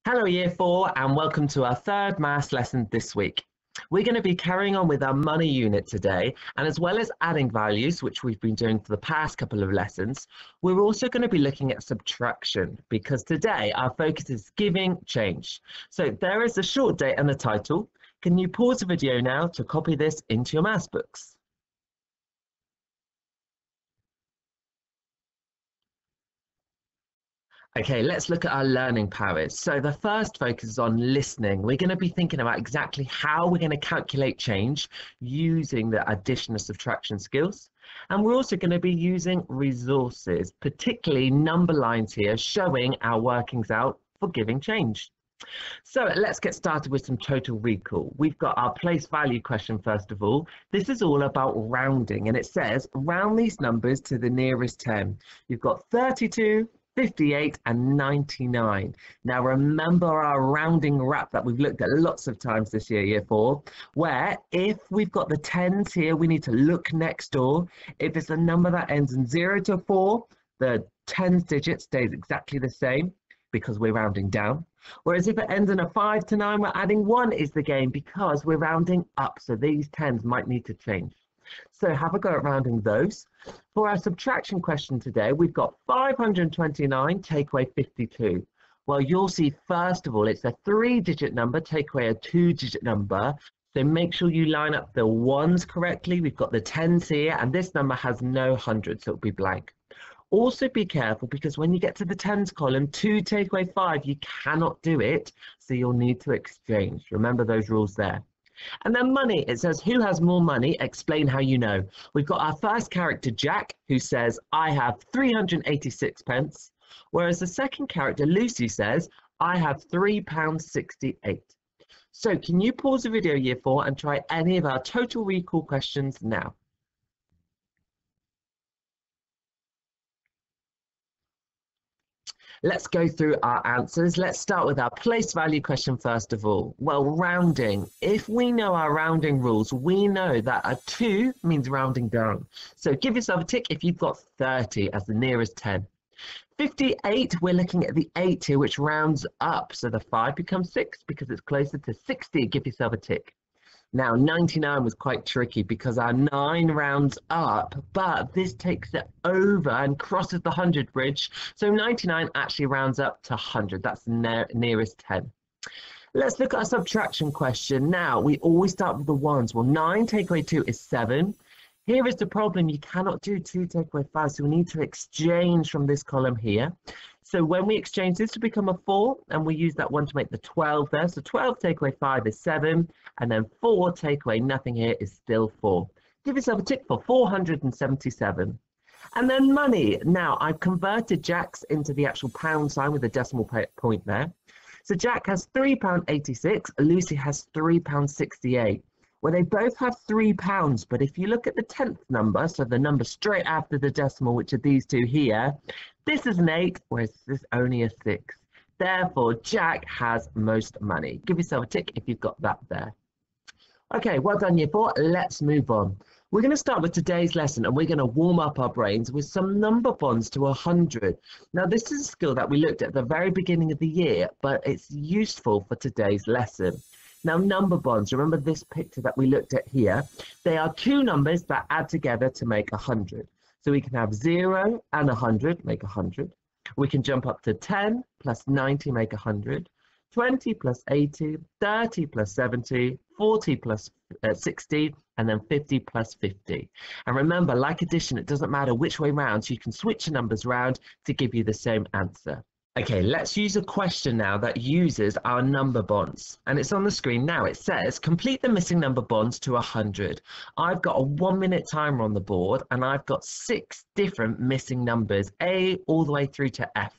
Hello Year 4 and welcome to our third maths lesson this week. We're going to be carrying on with our money unit today, and as well as adding values, which we've been doing for the past couple of lessons, we're also going to be looking at subtraction because today our focus is giving change. So there is a short date and a title. Can you pause the video now to copy this into your maths books? Okay, let's look at our learning powers. So the first focus is on listening. We're going to be thinking about exactly how we're going to calculate change using the addition and subtraction skills. And we're also going to be using resources, particularly number lines here, showing our workings out for giving change. So let's get started with some total recall. We've got our place value question first of all. This is all about rounding, and it says round these numbers to the nearest 10. You've got 32, 58 and 99. Now remember our rounding wrap that we've looked at lots of times this year, Year 4, where if we've got the 10s here, we need to look next door. If it's a number that ends in 0 to 4, the 10s digit stays exactly the same because we're rounding down. Whereas if it ends in a 5 to 9, we're adding 1 is the game because we're rounding up. So these 10s might need to change. So have a go at rounding those. For our subtraction question today, we've got 529 take away 52. Well, you'll see first of all, it's a 3-digit number, take away a 2-digit number. So make sure you line up the ones correctly. We've got the 10s here, and this number has no hundred, so it'll be blank. Also be careful because when you get to the 10s column, 2 take away 5, you cannot do it. So you'll need to exchange. Remember those rules there. And then money, it says, who has more money? Explain how you know. We've got our first character, Jack, who says, I have 386 pence. Whereas the second character, Lucy, says, I have £3.68. So can you pause the video, Year 4, and try any of our total recall questions now? Let's go through our answers. Let's start with our place value question first of all. Well, rounding. If we know our rounding rules, we know that a 2 means rounding down. So give yourself a tick if you've got 30 as the nearest 10. 58, we're looking at the 8 here, which rounds up. So the 5 becomes 6 because it's closer to 60. Give yourself a tick. Now, 99 was quite tricky because our 9 rounds up, but this takes it over and crosses the 100 bridge. So 99 actually rounds up to 100. That's the nearest 10. Let's look at our subtraction question. Now, we always start with the ones. Well, 9 take away 2 is 7. Here is the problem. You cannot do 2 take away 5, so we need to exchange from this column here. So when we exchange this to become a 4, and we use that one to make the 12 there. So 12 take away 5 is 7, and then 4 take away nothing here is still 4. Give yourself a tick for 477. And then money. Now, I've converted Jack's into the actual pound sign with a decimal point there. So Jack has £3.86, Lucy has £3.68. Well, they both have £3, but if you look at the 10th number, so the number straight after the decimal, which are these two here, this is an 8, whereas this is only a 6. Therefore, Jack has most money. Give yourself a tick if you've got that there. Okay, well done, Year 4. Let's move on. We're going to start with today's lesson, and we're going to warm up our brains with some number bonds to 100. Now, this is a skill that we looked at the very beginning of the year, but it's useful for today's lesson. Now, number bonds, remember this picture that we looked at here? They are two numbers that add together to make 100. So we can have 0 and 100, make 100. We can jump up to 10 plus 90, make 100. 20 plus 80, 30 plus 70, 40 plus 60, and then 50 plus 50. And remember, like addition, it doesn't matter which way round, so you can switch the numbers round to give you the same answer. Okay, let's use a question now that uses our number bonds. And it's on the screen now. It says, complete the missing number bonds to 100. I've got a 1-minute timer on the board, and I've got 6 different missing numbers, A all the way through to F.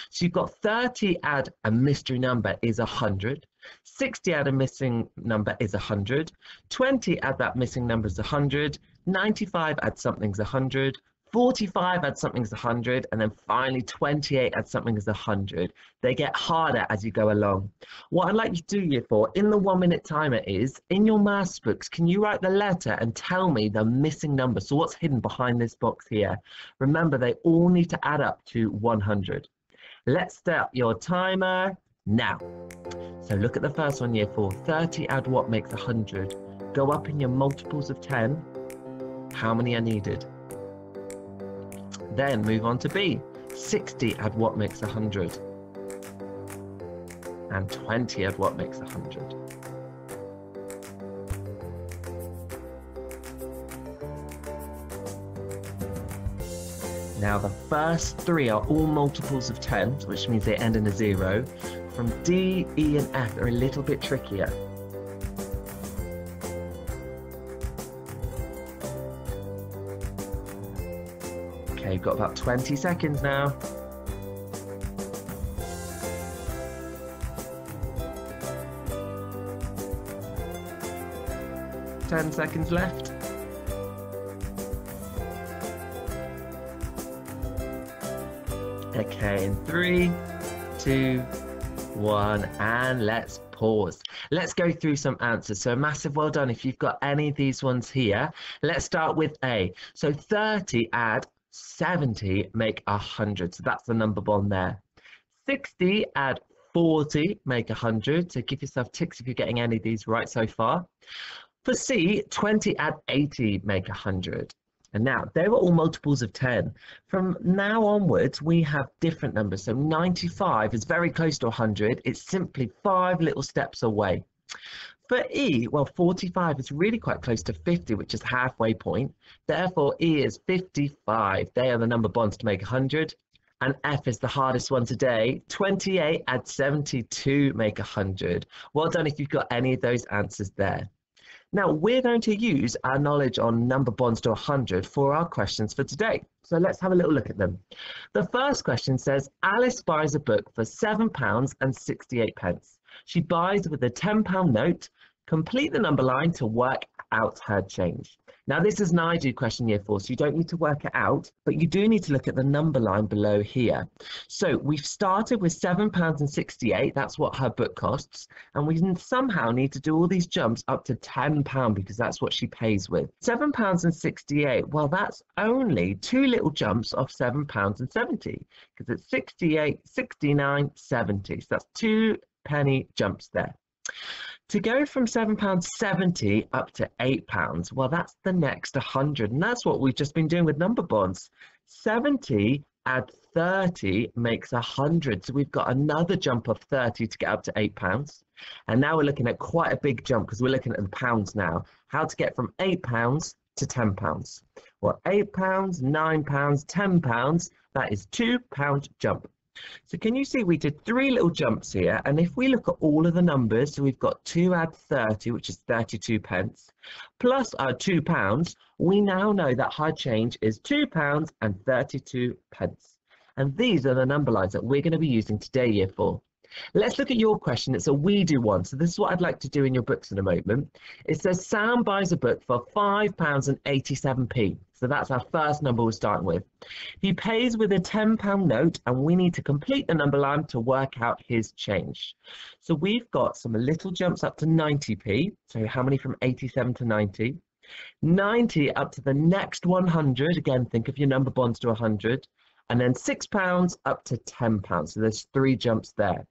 So you've got 30 add a mystery number is 100. 60 add a missing number is 100. 20 add that missing number is 100. 95 add something's 100. 45 add something's 100, and then finally 28 add something is 100. They get harder as you go along. What I'd like you to do, Year 4, in the 1-minute timer is, in your maths books, can you write the letter and tell me the missing number? So what's hidden behind this box here? Remember, they all need to add up to 100. Let's start your timer Now, so look at the first one, year 4. 30 add what makes 100? Go up in your multiples of 10. How many are needed? Then move on to B. 60 add what makes 100? And 20 add what makes 100? Now the first 3 are all multiples of 10, which means they end in a 0. From D, E and F are a little bit trickier. Okay, you've got about 20 seconds now. Ten seconds left. Okay, in 3, 2, 1, and let's pause. Let's go through some answers. So massive well done if you've got any of these ones here. Let's start with A. So 30 add 70 make 100. So that's the number bond there. 60 add 40 make 100. So give yourself ticks if you're getting any of these right so far. For C, 20 add 80 make 100. And now, they were all multiples of 10. From now onwards, we have different numbers. So 95 is very close to 100. It's simply 5 little steps away. For E, well, 45 is really quite close to 50, which is the halfway point. Therefore, E is 55. They are the number bonds to make 100. And F is the hardest one today. 28 add 72 make 100. Well done if you've got any of those answers there. Now, we're going to use our knowledge on number bonds to 100 for our questions for today. So let's have a little look at them. The first question says, Alice buys a book for £7.68. She buys with a £10 note. Complete the number line to work out her change. Now, this is an I do question, year 4, so you don't need to work it out, but you do need to look at the number line below here. So we've started with £7.68, that's what her book costs, and we somehow need to do all these jumps up to £10 because that's what she pays with. £7.68, well, that's only 2 little jumps of £7.70 because it's 68, 69, 70. So that's 2 penny jumps there. To go from £7.70 up to £8, well, that's the next 100, and that's what we've just been doing with number bonds. 70 add 30 makes 100, so we've got another jump of 30 to get up to £8. And now we're looking at quite a big jump because we're looking at the pounds now. How to get from £8 to £10. Well, £8, £9, £10, that is £2 jump. So can you see we did 3 little jumps here, and if we look at all of the numbers, so we've got 2 add 30, which is 32 pence, plus our £2, we now know that her change is £2 and 32 pence. And these are the number lines that we're going to be using today, year 4. Let's look at your question. It's a we do one. So this is what I'd like to do in your books in a moment. It says Sam buys a book for £5.87. So that's our first number we're starting with. He pays with a £10 note, and we need to complete the number line to work out his change. So we've got some little jumps up to 90p. So how many from 87 to 90? 90 up to the next 100. Again, think of your number bonds to 100. And then £6 up to £10. So there's 3 jumps there.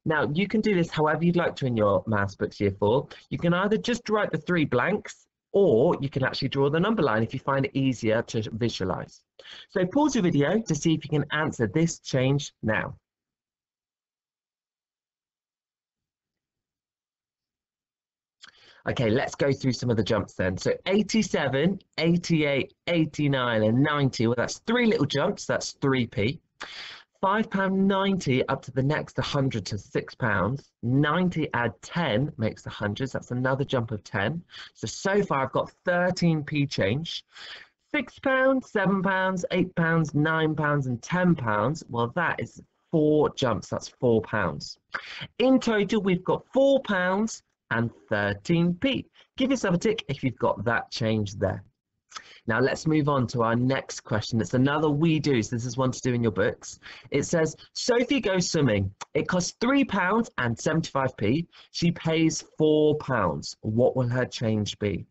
Now, you can do this however you'd like to in your maths books, year 4. You can either just write the 3 blanks, or you can actually draw the number line if you find it easier to visualize. So pause your video to see if you can answer this change now. Okay, let's go through some of the jumps then. So 87, 88, 89 and 90, well, that's 3 little jumps, that's 3p. £5.90 up to the next 100 to £6. 90 add 10 makes 100, so that's another jump of 10. So far I've got 13p change. £6, £7, £8, £9 and £10, well, that is 4 jumps, that's £4. In total, we've got £4 and 13p. Give yourself a tick if you've got that change there. Now let's move on to our next question. It's another we do, so this is one to do in your books. It says, Sophie goes swimming. It costs £3 and 75p. She pays £4. What will her change be?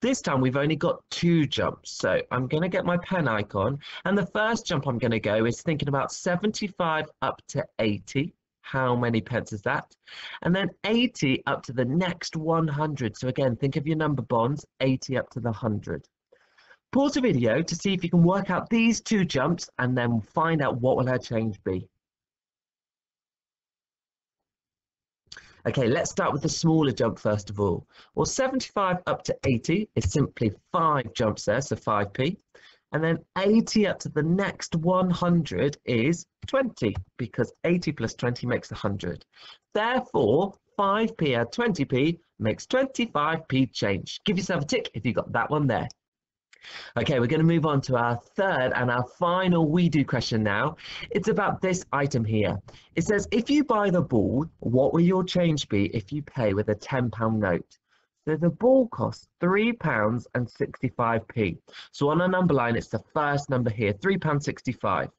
This time we've only got 2 jumps, so I'm going to get my pen icon, and the first jump I'm going to go is thinking about 75 up to 80. How many pence is that? And then 80 up to the next 100. So again, think of your number bonds, 80 up to the 100. Pause the video to see if you can work out these two jumps and then find out what will her change be. Okay, let's start with the smaller jump first of all. Well, 75 up to 80 is simply 5 jumps there, so 5p. And then 80 up to the next 100 is 20, because 80 plus 20 makes 100. Therefore, 5p add 20p makes 25p change. Give yourself a tick if you got that one there. Okay, we're going to move on to our third and our final we do question now. It's about this item here. It says, if you buy the ball, what will your change be if you pay with a £10 note? So the ball costs £3.65. So on our number line, it's the first number here, £3.65.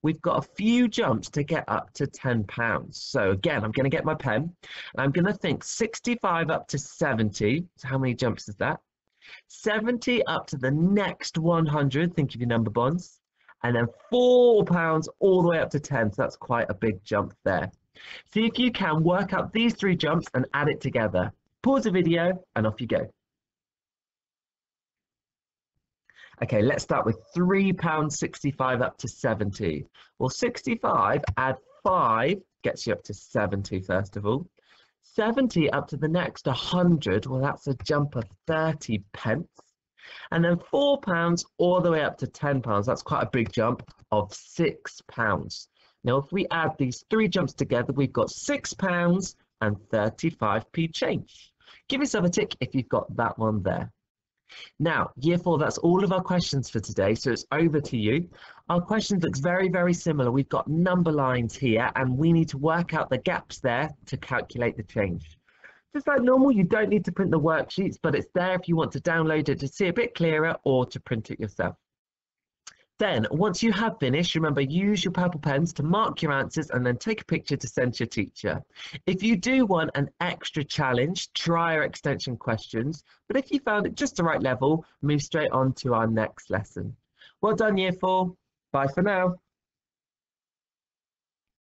We've got a few jumps to get up to £10. So again, I'm going to get my pen and I'm going to think 65 up to 70. So how many jumps is that? 70 up to the next 100, think of your number bonds, and then £4 all the way up to 10, so that's quite a big jump there. See if you can work out these 3 jumps and add it together. Pause the video and off you go. Okay, let's start with £3.65 up to 70. Well, 65 add 5 gets you up to 70 first of all. 70 up to the next 100, well, that's a jump of 30 pence. And then £4 all the way up to £10, that's quite a big jump of £6. Now, if we add these 3 jumps together, we've got £6 and 35p change. Give yourself a tick if you've got that one there. Now, year 4, that's all of our questions for today, so it's over to you. Our questions looks very, very similar. We've got number lines here, and we need to work out the gaps there to calculate the change. Just like normal, you don't need to print the worksheets, but it's there if you want to download it to see a bit clearer or to print it yourself. Then, once you have finished, remember, use your purple pens to mark your answers and then take a picture to send to your teacher. If you do want an extra challenge, try our extension questions. But if you found it just the right level, move straight on to our next lesson. Well done, Year 4. Bye for now.